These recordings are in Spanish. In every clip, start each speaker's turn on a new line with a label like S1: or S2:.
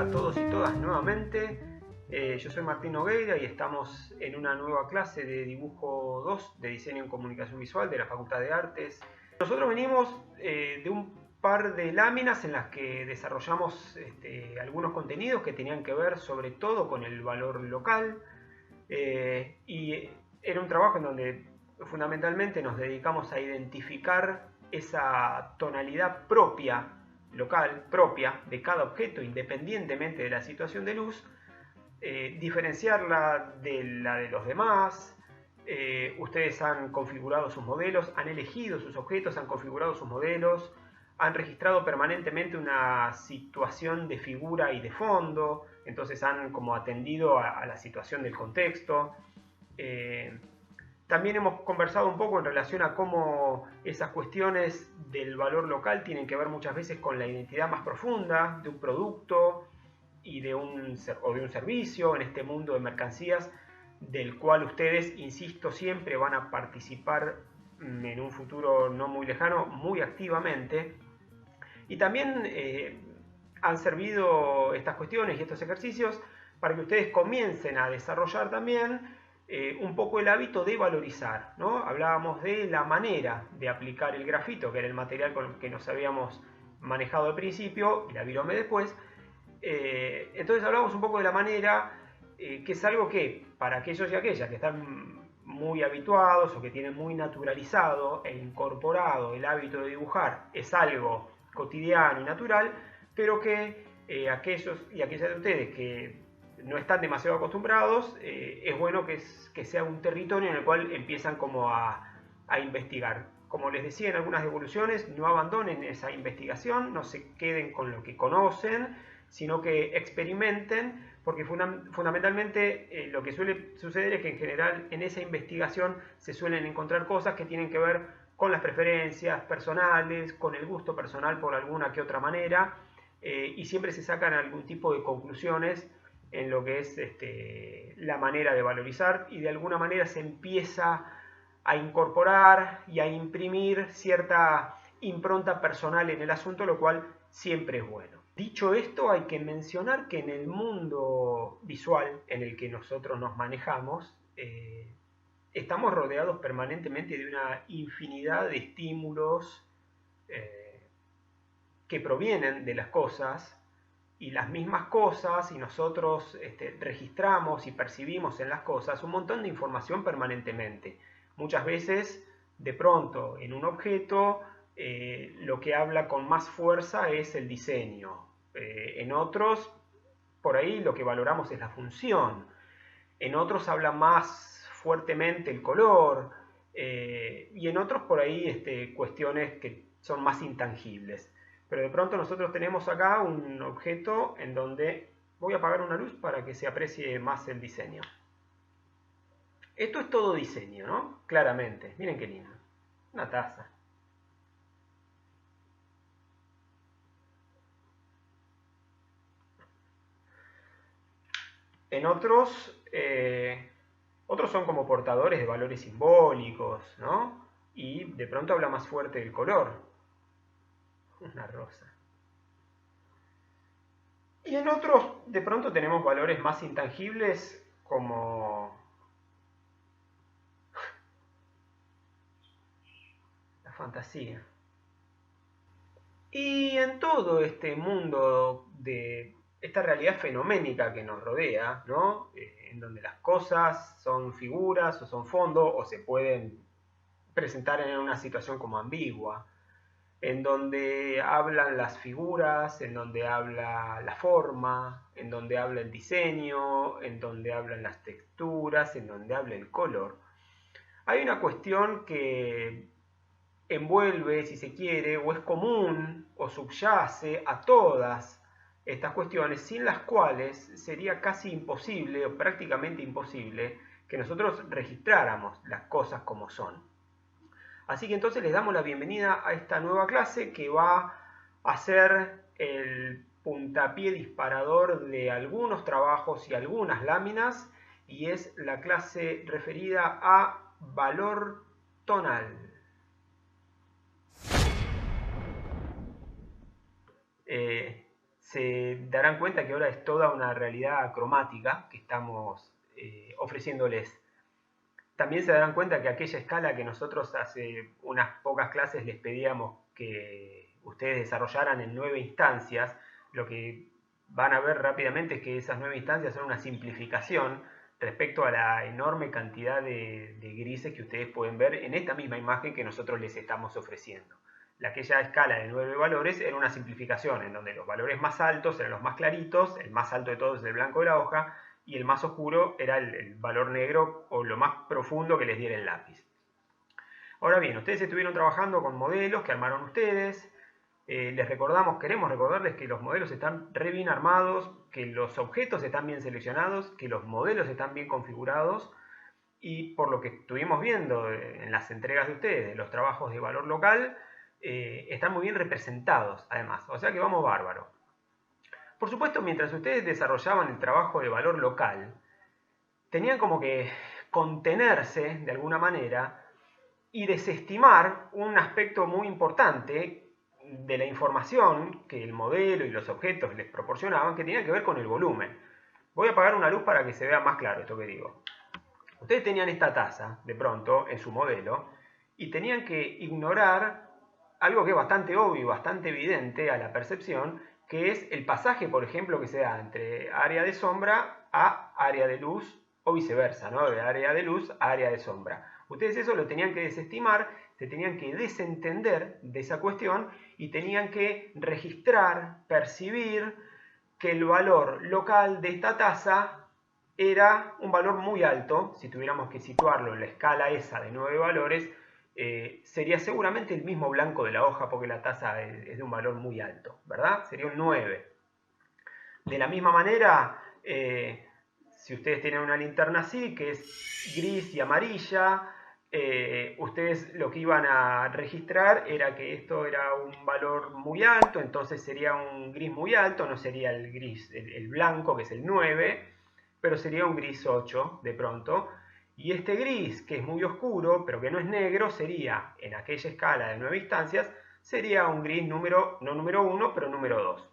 S1: a todos y todas nuevamente. Yo soy Martín Nogueira y estamos en una nueva clase de dibujo 2 de diseño en comunicación visual de la Facultad de Artes. Nosotros venimos de un par de láminas en las que desarrollamos algunos contenidos que tenían que ver sobre todo con el valor local, y era un trabajo en donde fundamentalmente nos dedicamos a identificar esa tonalidad propia, local, propia de cada objeto independientemente de la situación de luz, diferenciarla de la de los demás. Ustedes han configurado sus modelos, han elegido sus objetos, han configurado sus modelos, han registrado permanentemente una situación de figura y de fondo, entonces han como atendido a la situación del contexto. También hemos conversado un poco en relación a cómo esas cuestiones del valor local tienen que ver muchas veces con la identidad más profunda de un producto y de un servicio en este mundo de mercancías del cual ustedes, insisto, siempre van a participar en un futuro no muy lejano, muy activamente. Y también han servido estas cuestiones y estos ejercicios para que ustedes comiencen a desarrollar también un poco el hábito de valorizar, ¿no? Hablábamos de la manera de aplicar el grafito, que era el material con el que nos habíamos manejado al principio, y la virome después. Entonces hablamos un poco de la manera, que es algo que para aquellos y aquellas que están muy habituados o que tienen muy naturalizado e incorporado el hábito de dibujar, es algo cotidiano y natural, pero que aquellos y aquellas de ustedes que no están demasiado acostumbrados, es bueno que sea un territorio en el cual empiezan como a investigar. Como les decía en algunas devoluciones, no abandonen esa investigación, no se queden con lo que conocen, sino que experimenten, porque fundamentalmente lo que suele suceder es que en general en esa investigación se suelen encontrar cosas que tienen que ver con las preferencias personales, con el gusto personal por alguna que otra manera, y siempre se sacan algún tipo de conclusiones en lo que es la manera de valorizar, y de alguna manera se empieza a incorporar y a imprimir cierta impronta personal en el asunto, lo cual siempre es bueno. Dicho esto, hay que mencionar que en el mundo visual en el que nosotros nos manejamos, estamos rodeados permanentemente de una infinidad de estímulos que provienen de las cosas, y las mismas cosas, y nosotros registramos y percibimos en las cosas un montón de información permanentemente. Muchas veces, de pronto, en un objeto, lo que habla con más fuerza es el diseño. En otros, por ahí lo que valoramos es la función. En otros habla más fuertemente el color. Y en otros, por ahí, cuestiones que son más intangibles. Pero de pronto nosotros tenemos acá un objeto en donde voy a apagar una luz para que se aprecie más el diseño. Esto es todo diseño, ¿no? Claramente. Miren qué lindo. Una taza. En otros, otros son como portadores de valores simbólicos, ¿no? Y de pronto habla más fuerte del color. Una rosa. Y en otros, de pronto tenemos valores más intangibles como la fantasía. Y en todo este mundo de esta realidad fenoménica que nos rodea, ¿no? En donde las cosas son figuras o son fondo o se pueden presentar en una situación como ambigua, en donde hablan las figuras, en donde habla la forma, en donde habla el diseño, en donde hablan las texturas, en donde habla el color. Hay una cuestión que envuelve, si se quiere, o es común o subyace a todas estas cuestiones, sin las cuales sería casi imposible o prácticamente imposible que nosotros registráramos las cosas como son. Así que entonces les damos la bienvenida a esta nueva clase que va a ser el puntapié disparador de algunos trabajos y algunas láminas, y es la clase referida a valor tonal. se darán cuenta que ahora es toda una realidad cromática que estamos ofreciéndoles. También se darán cuenta que aquella escala que nosotros hace unas pocas clases les pedíamos que ustedes desarrollaran en 9 instancias, lo que van a ver rápidamente es que esas 9 instancias son una simplificación respecto a la enorme cantidad de grises que ustedes pueden ver en esta misma imagen que nosotros les estamos ofreciendo. Aquella escala de 9 valores era una simplificación en donde los valores más altos eran los más claritos, el más alto de todos es el blanco de la hoja, y el más oscuro era el valor negro o lo más profundo que les diera el lápiz. Ahora bien, ustedes estuvieron trabajando con modelos que armaron ustedes. Queremos recordarles que los modelos están re bien armados, que los objetos están bien seleccionados, que los modelos están bien configurados, y por lo que estuvimos viendo en las entregas de ustedes, los trabajos de valor local, están muy bien representados además, o sea que vamos bárbaro. Por supuesto, mientras ustedes desarrollaban el trabajo de valor local, tenían como que contenerse de alguna manera y desestimar un aspecto muy importante de la información que el modelo y los objetos les proporcionaban, que tenía que ver con el volumen. Voy a apagar una luz para que se vea más claro esto que digo. Ustedes tenían esta tasa, de pronto, en su modelo, y tenían que ignorar algo que es bastante obvio, bastante evidente a la percepción, que es el pasaje, por ejemplo, que se da entre área de sombra a área de luz, o viceversa, ¿no? De área de luz a área de sombra. Ustedes eso lo tenían que desestimar, se tenían que desentender de esa cuestión y tenían que registrar, percibir que el valor local de esta tasa era un valor muy alto. Si tuviéramos que situarlo en la escala esa de 9 valores, sería seguramente el mismo blanco de la hoja porque la tasa es de un valor muy alto, ¿verdad? Sería un 9. De la misma manera, si ustedes tienen una linterna así, que es gris y amarilla, ustedes lo que iban a registrar era que esto era un valor muy alto, entonces sería un gris muy alto, no sería el gris, el blanco, que es el 9, pero sería un gris 8 de pronto. Y este gris, que es muy oscuro, pero que no es negro, sería, en aquella escala de 9 instancias, sería un gris número, no número 1, pero número 2.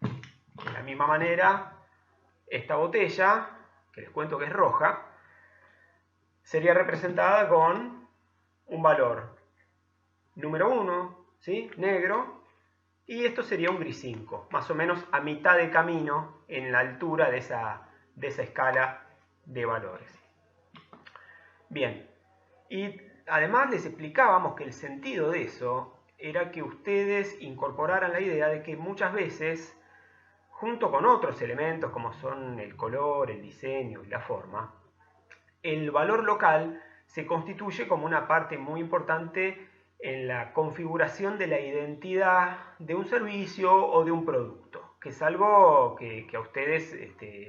S1: De la misma manera, esta botella, que les cuento que es roja, sería representada con un valor número 1, ¿sí? Negro, y esto sería un gris 5, más o menos a mitad de camino en la altura de esa escala de valores. Bien, y además les explicábamos que el sentido de eso era que ustedes incorporaran la idea de que muchas veces, junto con otros elementos como son el color, el diseño y la forma, el valor local se constituye como una parte muy importante en la configuración de la identidad de un servicio o de un producto, que es algo que a ustedes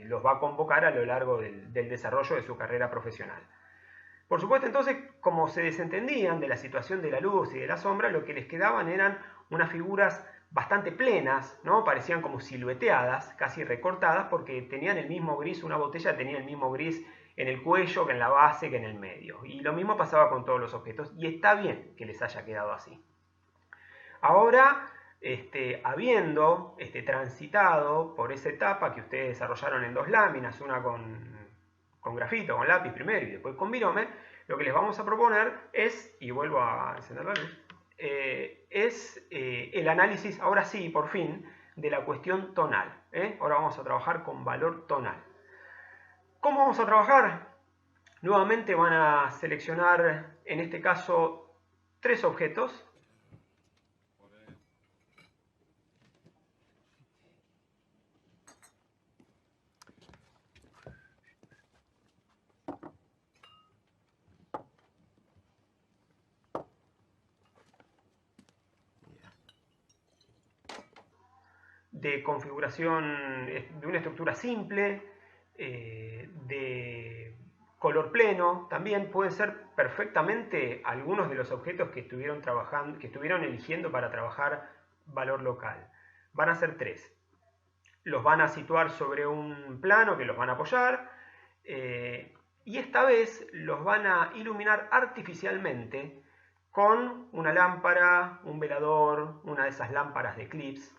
S1: los va a convocar a lo largo del desarrollo de su carrera profesional. Por supuesto, entonces, como se desentendían de la situación de la luz y de la sombra, lo que les quedaban eran unas figuras bastante plenas, ¿no? Parecían como silueteadas, casi recortadas, porque tenían el mismo gris, una botella tenía el mismo gris en el cuello, que en la base, que en el medio. Y lo mismo pasaba con todos los objetos, y está bien que les haya quedado así. Ahora, habiendo transitado por esa etapa que ustedes desarrollaron en 2 láminas, una con grafito, con lápiz primero y después con virome, lo que les vamos a proponer es, y vuelvo a encender la luz, es el análisis, ahora sí, por fin, de la cuestión tonal. Ahora vamos a trabajar con valor tonal. ¿Cómo vamos a trabajar? Nuevamente van a seleccionar, en este caso, 3 objetos. De configuración de una estructura simple, de color pleno. También pueden ser perfectamente algunos de los objetos que estuvieron eligiendo para trabajar valor local. Van a ser 3. Los van a situar sobre un plano que los van a apoyar, y esta vez los van a iluminar artificialmente con una lámpara, un velador, una de esas lámparas de clips.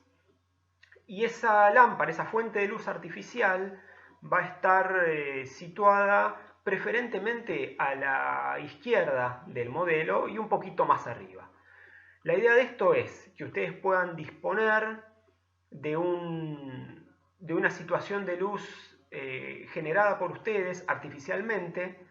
S1: Y esa lámpara, esa fuente de luz artificial, va a estar situada preferentemente a la izquierda del modelo y un poquito más arriba. La idea de esto es que ustedes puedan disponer de, de una situación de luz generada por ustedes artificialmente,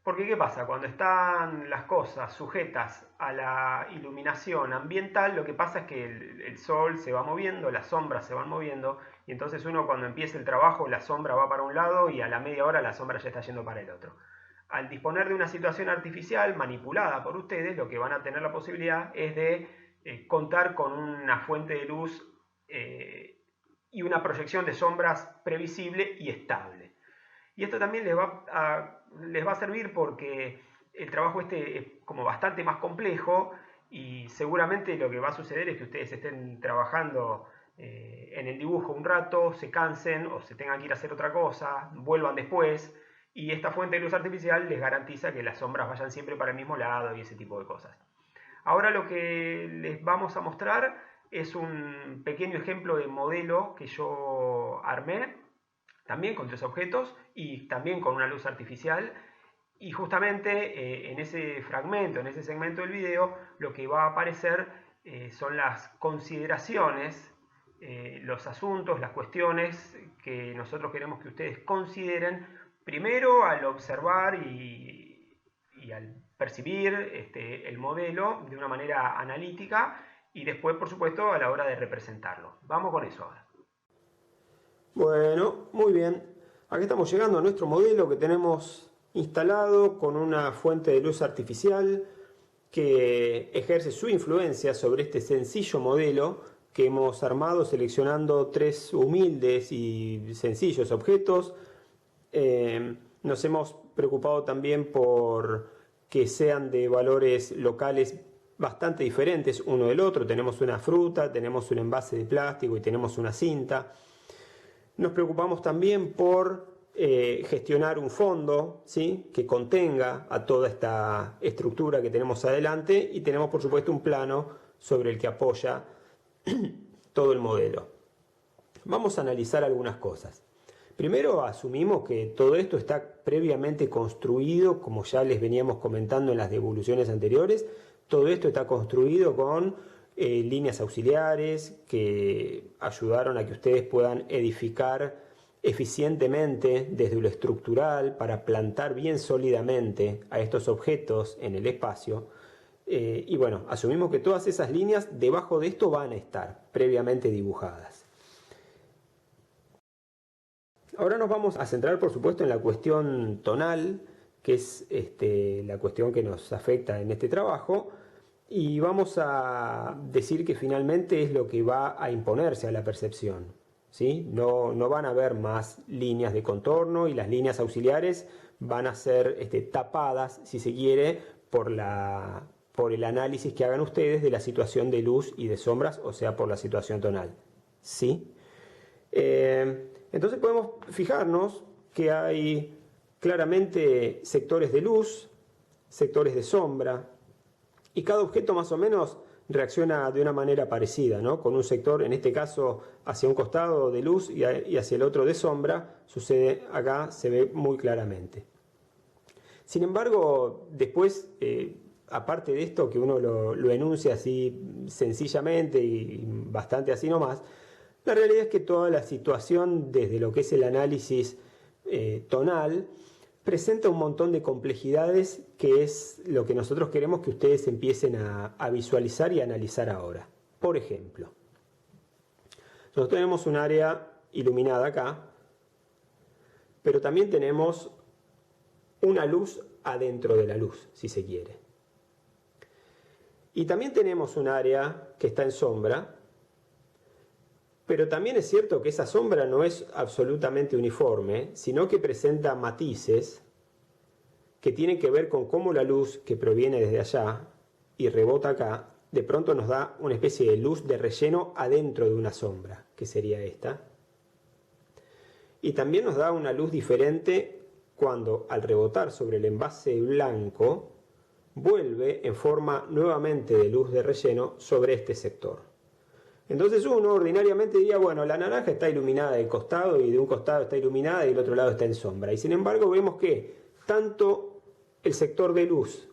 S1: porque ¿qué pasa? Cuando están las cosas sujetas a la iluminación ambiental, lo que pasa es que el sol se va moviendo, las sombras se van moviendo, y entonces uno cuando empieza el trabajo, la sombra va para un lado y a la media hora la sombra ya está yendo para el otro. Al disponer de una situación artificial manipulada por ustedes, lo que van a tener la posibilidad es de contar con una fuente de luz y una proyección de sombras previsible y estable. Y esto también les va a servir porque el trabajo este es como bastante más complejo y seguramente lo que va a suceder es que ustedes estén trabajando en el dibujo un rato, se cansen o se tengan que ir a hacer otra cosa, vuelvan después, y esta fuente de luz artificial les garantiza que las sombras vayan siempre para el mismo lado y ese tipo de cosas. Ahora lo que les vamos a mostrar es un pequeño ejemplo de modelo que yo armé, también con 3 objetos y también con una luz artificial. Y justamente en ese fragmento, en ese segmento del video, lo que va a aparecer son las consideraciones, los asuntos, las cuestiones que nosotros queremos que ustedes consideren primero al observar y al percibir el modelo de una manera analítica y después, por supuesto, a la hora de representarlo. Vamos con eso ahora.
S2: Bueno, muy bien. Aquí estamos llegando a nuestro modelo que tenemos instalado con una fuente de luz artificial que ejerce su influencia sobre este sencillo modelo que hemos armado seleccionando 3 humildes y sencillos objetos. Nos hemos preocupado también por que sean de valores locales bastante diferentes uno del otro. Tenemos una fruta, tenemos un envase de plástico y tenemos una cinta. Nos preocupamos también por gestionar un fondo, ¿sí?, que contenga a toda esta estructura que tenemos adelante, y tenemos por supuesto un plano sobre el que apoya todo el modelo. Vamos a analizar algunas cosas. Primero, asumimos que todo esto está previamente construido, como ya les veníamos comentando en las devoluciones anteriores. Todo esto está construido con líneas auxiliares que ayudaron a que ustedes puedan edificar eficientemente desde lo estructural para plantar bien sólidamente a estos objetos en el espacio. Y bueno, asumimos que todas esas líneas debajo de esto van a estar previamente dibujadas. Ahora nos vamos a centrar, por supuesto, en la cuestión tonal, que es la cuestión que nos afecta en este trabajo. Y vamos a decir que finalmente es lo que va a imponerse a la percepción, ¿sí? No van a haber más líneas de contorno y las líneas auxiliares van a ser tapadas, si se quiere, por el análisis que hagan ustedes de la situación de luz y de sombras, o sea, por la situación tonal, ¿sí? Entonces podemos fijarnos que hay claramente sectores de luz, sectores de sombra, y cada objeto más o menos reacciona de una manera parecida, ¿no? Con un sector, en este caso, hacia un costado de luz y hacia el otro de sombra, sucede acá, se ve muy claramente. Sin embargo, después, aparte de esto, que uno lo enuncia así sencillamente y bastante así nomás, la realidad es que toda la situación, desde lo que es el análisis tonal, presenta un montón de complejidades, que es lo que nosotros queremos que ustedes empiecen a visualizar y analizar ahora. Por ejemplo, nosotros tenemos un área iluminada acá, pero también tenemos una luz adentro de la luz, si se quiere. Y también tenemos un área que está en sombra, pero también es cierto que esa sombra no es absolutamente uniforme, sino que presenta matices que tienen que ver con cómo la luz que proviene desde allá y rebota acá, de pronto nos da una especie de luz de relleno adentro de una sombra, que sería esta. Y también nos da una luz diferente cuando, al rebotar sobre el envase blanco, vuelve en forma nuevamente de luz de relleno sobre este sector. Entonces uno ordinariamente diría, bueno, la naranja está iluminada de costado y de un costado está iluminada y del otro lado está en sombra. Y sin embargo vemos que tanto el sector de luz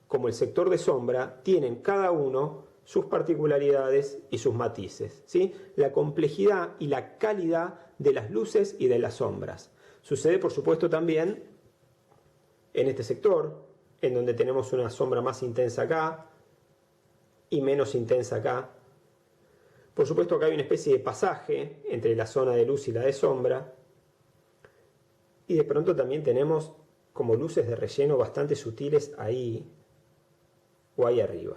S2: como el sector de sombra tienen cada uno sus particularidades y sus matices, ¿sí? La complejidad y la calidad de las luces y de las sombras. Sucede, por supuesto, también en este sector, en donde tenemos una sombra más intensa acá y menos intensa acá. Por supuesto, acá hay una especie de pasaje entre la zona de luz y la de sombra. Y de pronto también tenemos como luces de relleno bastante sutiles ahí o ahí arriba.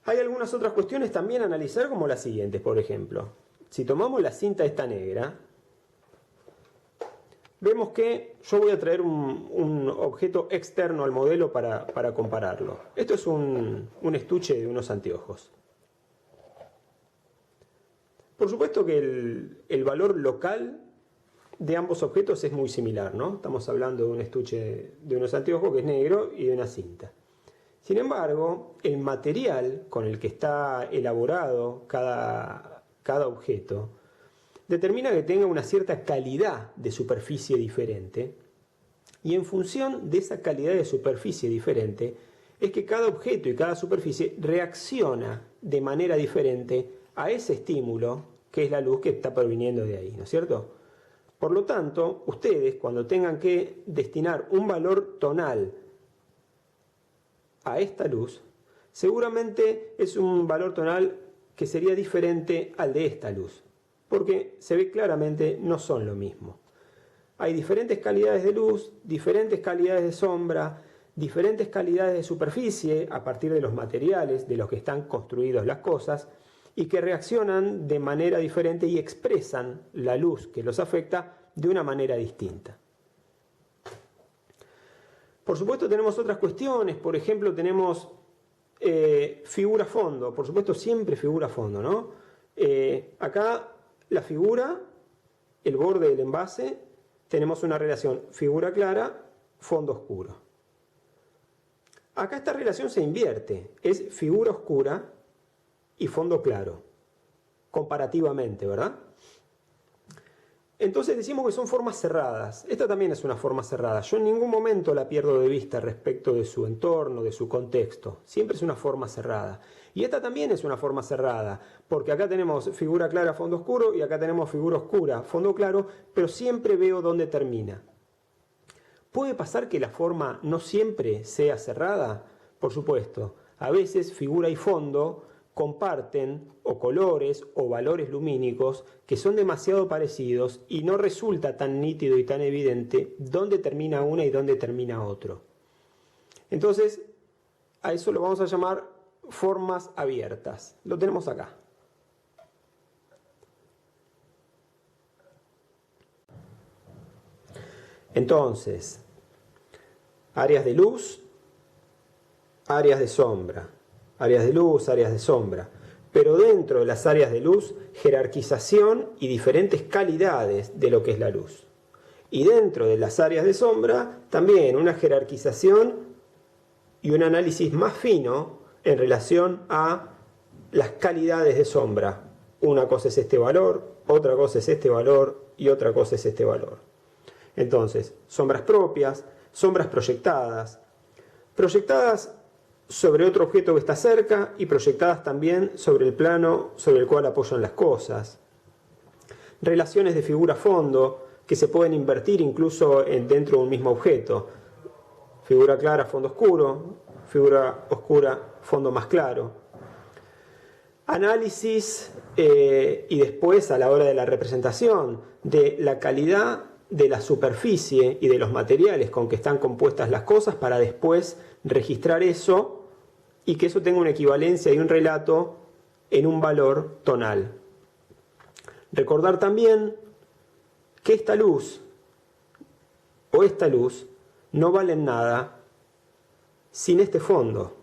S2: Hay algunas otras cuestiones también a analizar, como las siguientes, por ejemplo. Si tomamos la cinta esta negra, vemos que yo voy a traer un objeto externo al modelo para compararlo. Esto es un estuche de unos anteojos. Por supuesto que el valor local de ambos objetos es muy similar, ¿no? Estamos hablando de un estuche de unos anteojos que es negro y de una cinta. Sin embargo, el material con el que está elaborado cada objeto determina que tenga una cierta calidad de superficie diferente, y en función de esa calidad de superficie diferente es que cada objeto y cada superficie reacciona de manera diferente a ese estímulo que es la luz que está proviniendo de ahí, ¿no es cierto? Por lo tanto, ustedes cuando tengan que destinar un valor tonal a esta luz, seguramente es un valor tonal que sería diferente al de esta luz, porque se ve claramente no son lo mismo. Hay diferentes calidades de luz, diferentes calidades de sombra, diferentes calidades de superficie a partir de los materiales de los que están construidos las cosas, y que reaccionan de manera diferente y expresan la luz que los afecta de una manera distinta. Por supuesto tenemos otras cuestiones, por ejemplo tenemos figura fondo, por supuesto siempre figura fondo, ¿no? Acá la figura, el borde del envase, tenemos una relación figura clara, fondo oscuro. Acá esta relación se invierte, es figura oscura y fondo claro, comparativamente, ¿verdad? Entonces decimos que son formas cerradas. Esta también es una forma cerrada. Yo en ningún momento la pierdo de vista respecto de su entorno, de su contexto. Siempre es una forma cerrada. Y esta también es una forma cerrada, porque acá tenemos figura clara, fondo oscuro, y acá tenemos figura oscura, fondo claro, pero siempre veo dónde termina. ¿Puede pasar que la forma no siempre sea cerrada? Por supuesto. A veces figura y fondo comparten o colores o valores lumínicos que son demasiado parecidos y no resulta tan nítido y tan evidente dónde termina una y dónde termina otro. Entonces, a eso lo vamos a llamar formas abiertas. Lo tenemos acá. Entonces, áreas de luz, áreas de sombra. Áreas de luz, áreas de sombra. Pero dentro de las áreas de luz, jerarquización y diferentes calidades de lo que es la luz. Y dentro de las áreas de sombra, también una jerarquización y un análisis más fino en relación a las calidades de sombra. Una cosa es este valor, otra cosa es este valor y otra cosa es este valor. Entonces, sombras propias, sombras proyectadas sobre otro objeto que está cerca y proyectadas también sobre el plano sobre el cual apoyan las cosas. Relaciones de figura-fondo que se pueden invertir incluso dentro de un mismo objeto. Figura clara, fondo oscuro, figura oscura, fondo más claro. Análisis y después a la hora de la representación de la calidad de la superficie y de los materiales con que están compuestas las cosas para después registrar eso y que eso tenga una equivalencia y un relato en un valor tonal. Recordar también que esta luz o esta luz no valen nada sin este fondo.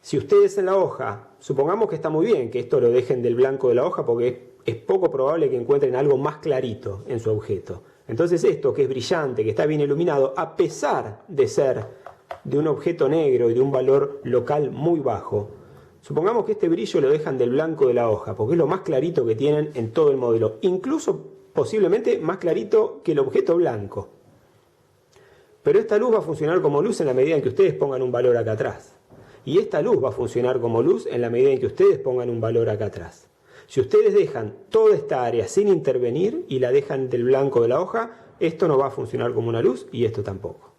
S2: Si ustedes en la hoja, supongamos que está muy bien que esto lo dejen del blanco de la hoja porque es poco probable que encuentren algo más clarito en su objeto. Entonces esto que es brillante, que está bien iluminado, a pesar de ser de un objeto negro y de un valor local muy bajo, Supongamos que este brillo lo dejan del blanco de la hoja, porque es lo más clarito que tienen en todo el modelo, incluso posiblemente más clarito que el objeto blanco. Pero esta luz va a funcionar como luz en la medida en que ustedes pongan un valor acá atrás. Y esta luz va a funcionar como luz en la medida en que ustedes pongan un valor acá atrás. Si ustedes dejan toda esta área sin intervenir y la dejan del blanco de la hoja, esto no va a funcionar como una luz y esto tampoco.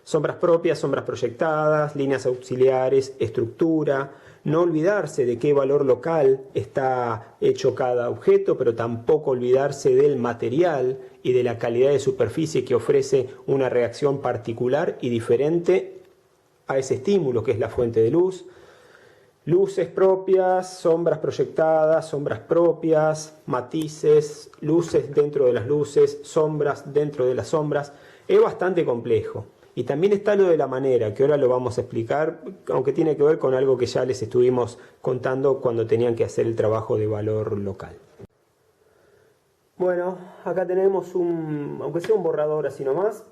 S2: Sombras propias, sombras proyectadas, líneas auxiliares, estructura. No olvidarse de qué valor local está hecho cada objeto, pero tampoco olvidarse del material y de la calidad de superficie que ofrece una reacción particular y diferente a ese estímulo que es la fuente de luz. Luces propias, sombras proyectadas, sombras propias, matices, luces dentro de las luces, sombras dentro de las sombras. Es bastante complejo. Y también está lo de la manera, que ahora lo vamos a explicar, aunque tiene que ver con algo que ya les estuvimos contando cuando tenían que hacer el trabajo de valor local. Bueno, acá tenemos aunque sea un borrador así nomás,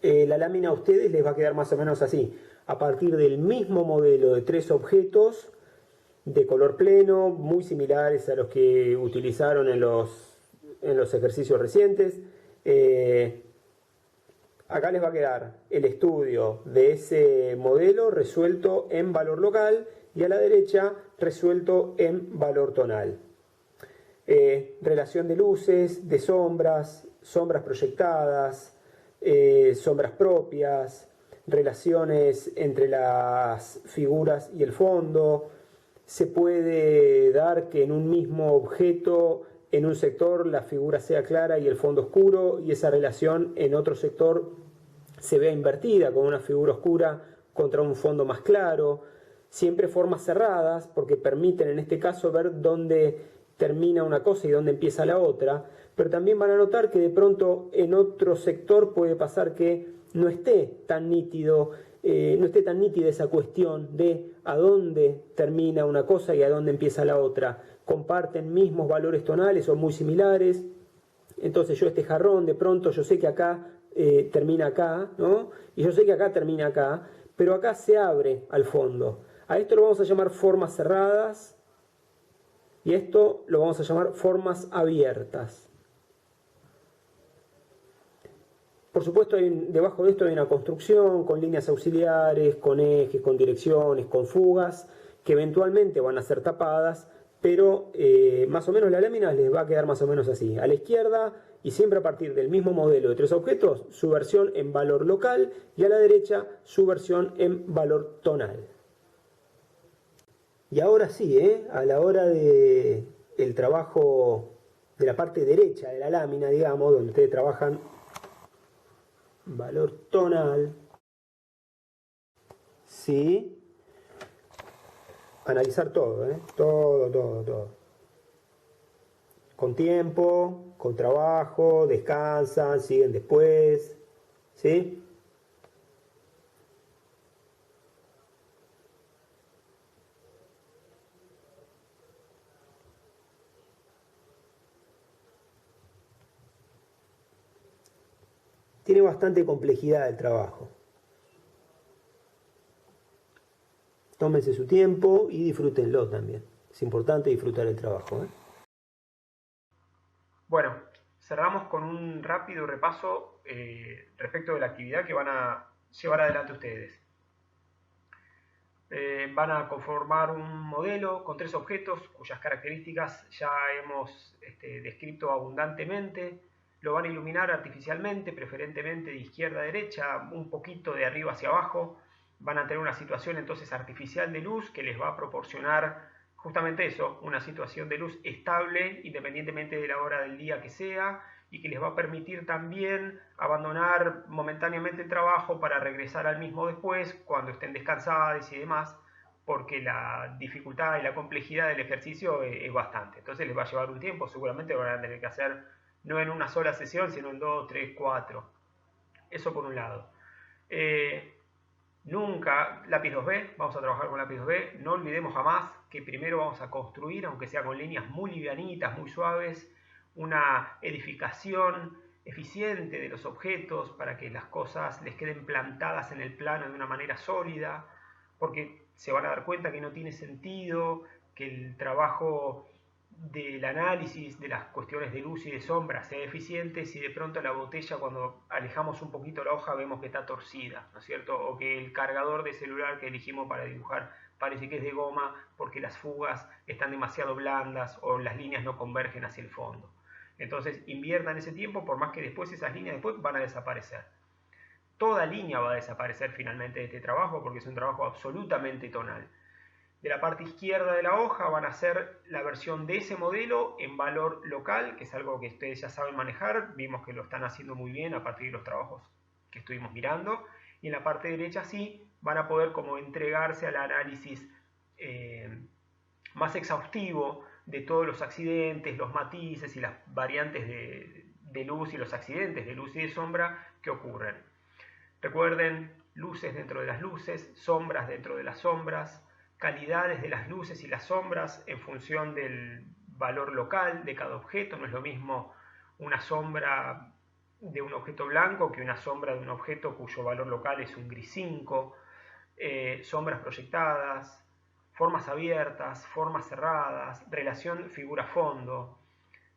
S2: la lámina a ustedes les va a quedar más o menos así, a partir del mismo modelo de 3 objetos de color pleno, muy similares a los que utilizaron en los ejercicios recientes. Acá les va a quedar el estudio de ese modelo resuelto en valor local y a la derecha resuelto en valor tonal. Relación de luces, de sombras, sombras proyectadas, sombras propias, relaciones entre las figuras y el fondo. Se puede dar que en un mismo objeto, en un sector la figura sea clara y el fondo oscuro, y esa relación en otro sector se vea invertida, con una figura oscura contra un fondo más claro. Siempre formas cerradas, porque permiten en este caso ver dónde termina una cosa y dónde empieza la otra, pero también van a notar que de pronto en otro sector puede pasar que no esté tan nítido, no esté tan nítida esa cuestión de a dónde termina una cosa y a dónde empieza la otra. Comparten mismos valores tonales o muy similares. Entonces yo este jarrón de pronto yo sé que acá termina acá, ¿no? Y yo sé que acá termina acá, pero acá se abre al fondo. A esto lo vamos a llamar formas cerradas y esto lo vamos a llamar formas abiertas. Por supuesto, debajo de esto hay una construcción con líneas auxiliares, con ejes, con direcciones, con fugas, que eventualmente van a ser tapadas, pero más o menos la lámina les va a quedar más o menos así. A la izquierda, y siempre a partir del mismo modelo de 3 objetos, su versión en valor local, y a la derecha su versión en valor tonal. Y ahora sí, a la hora del trabajo de la parte derecha de la lámina, digamos, donde ustedes trabajan valor tonal, sí, analizar todo, todo. Con tiempo, con trabajo, descansan, siguen después, ¿sí? Tiene bastante complejidad el trabajo. Tómense su tiempo y disfrútenlo también. Es importante disfrutar el trabajo, ¿eh?
S1: Bueno, cerramos con un rápido repaso respecto de la actividad que van a llevar adelante ustedes. Van a conformar un modelo con 3 objetos cuyas características ya hemos descrito abundantemente. Lo van a iluminar artificialmente, preferentemente de izquierda a derecha, un poquito de arriba hacia abajo. Van a tener una situación entonces artificial de luz que les va a proporcionar justamente eso, una situación de luz estable independientemente de la hora del día que sea, y que les va a permitir también abandonar momentáneamente el trabajo para regresar al mismo después cuando estén descansados y demás, porque la dificultad y la complejidad del ejercicio es bastante. Entonces les va a llevar un tiempo, seguramente lo van a tener que hacer no en una sola sesión, sino en 2, 3, 4. Eso por un lado. Nunca lápiz 2B, vamos a trabajar con lápiz 2B. No olvidemos jamás que primero vamos a construir, aunque sea con líneas muy livianitas, muy suaves, una edificación eficiente de los objetos para que las cosas les queden plantadas en el plano de una manera sólida, porque se van a dar cuenta que no tiene sentido, que el trabajo del análisis de las cuestiones de luz y de sombra sea eficiente si de pronto la botella, cuando alejamos un poquito la hoja, vemos que está torcida, ¿no es cierto? O que el cargador de celular que elegimos para dibujar parece que es de goma porque las fugas están demasiado blandas o las líneas no convergen hacia el fondo. Entonces inviertan ese tiempo, por más que después esas líneas después van a desaparecer. Toda línea va a desaparecer finalmente de este trabajo porque es un trabajo absolutamente tonal. De la parte izquierda de la hoja van a ser la versión de ese modelo en valor local, que es algo que ustedes ya saben manejar. Vimos que lo están haciendo muy bien a partir de los trabajos que estuvimos mirando. Y en la parte derecha sí van a poder como entregarse al análisis más exhaustivo de todos los accidentes, los matices y las variantes de luz y los accidentes de luz y de sombra que ocurren. Recuerden, luces dentro de las luces, sombras dentro de las sombras, calidades de las luces y las sombras en función del valor local de cada objeto. No es lo mismo una sombra de un objeto blanco que una sombra de un objeto cuyo valor local es un gris 5, sombras proyectadas, formas abiertas, formas cerradas, relación figura-fondo,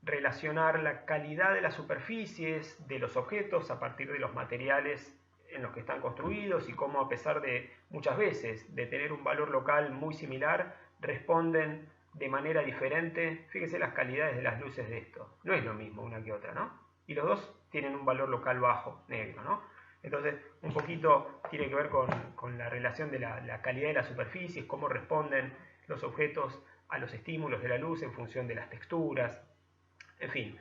S1: relacionar la calidad de las superficies de los objetos a partir de los materiales en los que están construidos y cómo, a pesar de muchas veces de tener un valor local muy similar, responden de manera diferente. Fíjense las calidades de las luces de esto, no es lo mismo una que otra, ¿no? Y los dos tienen un valor local bajo, negro, ¿no? Entonces, un poquito tiene que ver con la relación de la calidad de las superficies, cómo responden los objetos a los estímulos de la luz en función de las texturas, en fin.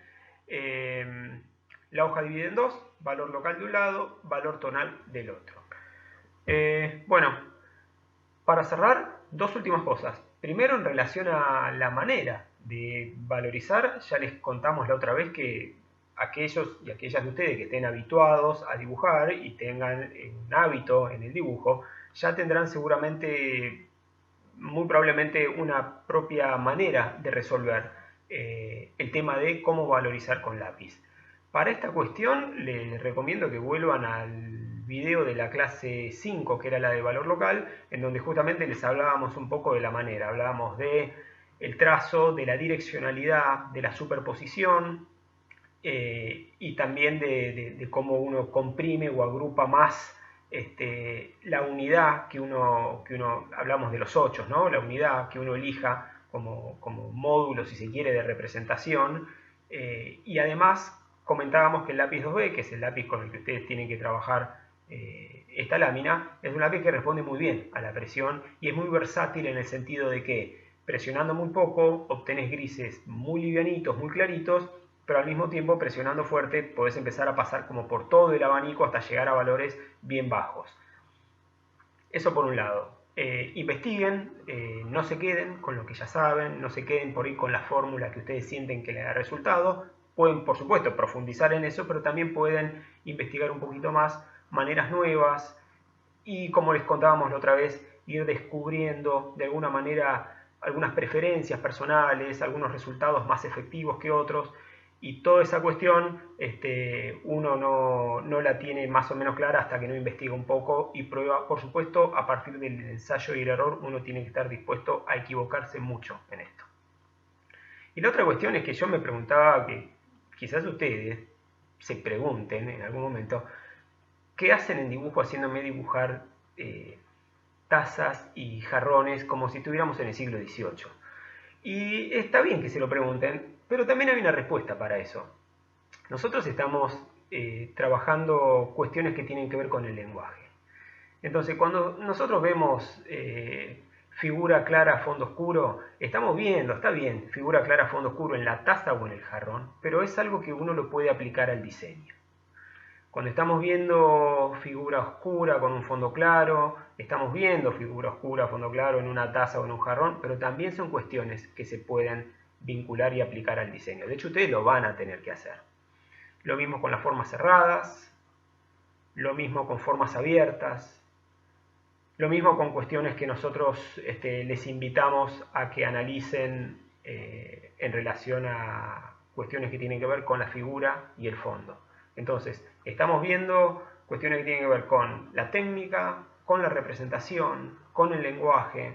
S1: La hoja divide en dos, valor local de un lado, valor tonal del otro. Bueno, para cerrar, dos últimas cosas. Primero, en relación a la manera de valorizar, ya les contamos la otra vez que aquellos y aquellas de ustedes que estén habituados a dibujar y tengan un hábito en el dibujo, ya tendrán seguramente, muy probablemente, una propia manera de resolver el tema de cómo valorizar con lápiz. Para esta cuestión les recomiendo que vuelvan al video de la clase 5, que era la de valor local, en donde justamente les hablábamos un poco de la manera. Hablábamos de el trazo, de la direccionalidad, de la superposición y también de cómo uno comprime o agrupa más la unidad que uno, hablamos de los 8, ¿no? La unidad que uno elija como módulo, si se quiere, de representación, y además comentábamos que el lápiz 2B, que es el lápiz con el que ustedes tienen que trabajar esta lámina, es un lápiz que responde muy bien a la presión y es muy versátil en el sentido de que presionando muy poco obtenés grises muy livianitos, muy claritos, pero al mismo tiempo presionando fuerte podés empezar a pasar como por todo el abanico hasta llegar a valores bien bajos. Eso por un lado. Investiguen, no se queden con lo que ya saben, no se queden por ahí con la fórmula que ustedes sienten que les da resultado. Pueden, por supuesto, profundizar en eso, pero también pueden investigar un poquito más, maneras nuevas y, como les contábamos la otra vez, ir descubriendo de alguna manera algunas preferencias personales, algunos resultados más efectivos que otros. Y toda esa cuestión uno no la tiene más o menos clara hasta que no investiga un poco y prueba. Por supuesto, a partir del ensayo y el error, uno tiene que estar dispuesto a equivocarse mucho en esto. Y la otra cuestión es que yo me preguntaba, que quizás ustedes se pregunten en algún momento, ¿qué hacen en dibujo haciéndome dibujar tazas y jarrones como si estuviéramos en el siglo XVIII? Y está bien que se lo pregunten, pero también hay una respuesta para eso. Nosotros estamos trabajando cuestiones que tienen que ver con el lenguaje. Entonces, cuando nosotros vemos figura clara, fondo oscuro, estamos viendo, está bien, figura clara, fondo oscuro en la taza o en el jarrón, pero es algo que uno lo puede aplicar al diseño. Cuando estamos viendo figura oscura con un fondo claro, estamos viendo figura oscura, fondo claro en una taza o en un jarrón, pero también son cuestiones que se pueden vincular y aplicar al diseño. De hecho, ustedes lo van a tener que hacer. Lo mismo con las formas cerradas, lo mismo con formas abiertas, lo mismo con cuestiones que nosotros les invitamos a que analicen en relación a cuestiones que tienen que ver con la figura y el fondo. Entonces, estamos viendo cuestiones que tienen que ver con la técnica, con la representación, con el lenguaje.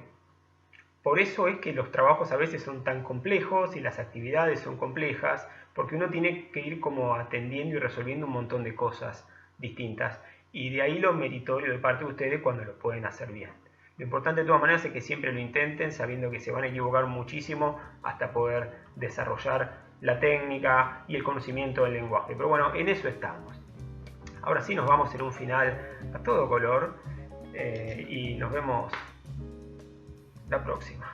S1: Por eso es que los trabajos a veces son tan complejos y las actividades son complejas, porque uno tiene que ir como atendiendo y resolviendo un montón de cosas distintas. Y de ahí lo meritorio de parte de ustedes cuando lo pueden hacer bien. Lo importante de todas maneras es que siempre lo intenten, sabiendo que se van a equivocar muchísimo hasta poder desarrollar la técnica y el conocimiento del lenguaje. Pero bueno, en eso estamos. Ahora sí nos vamos en un final a todo color y nos vemos la próxima.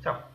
S1: Chao.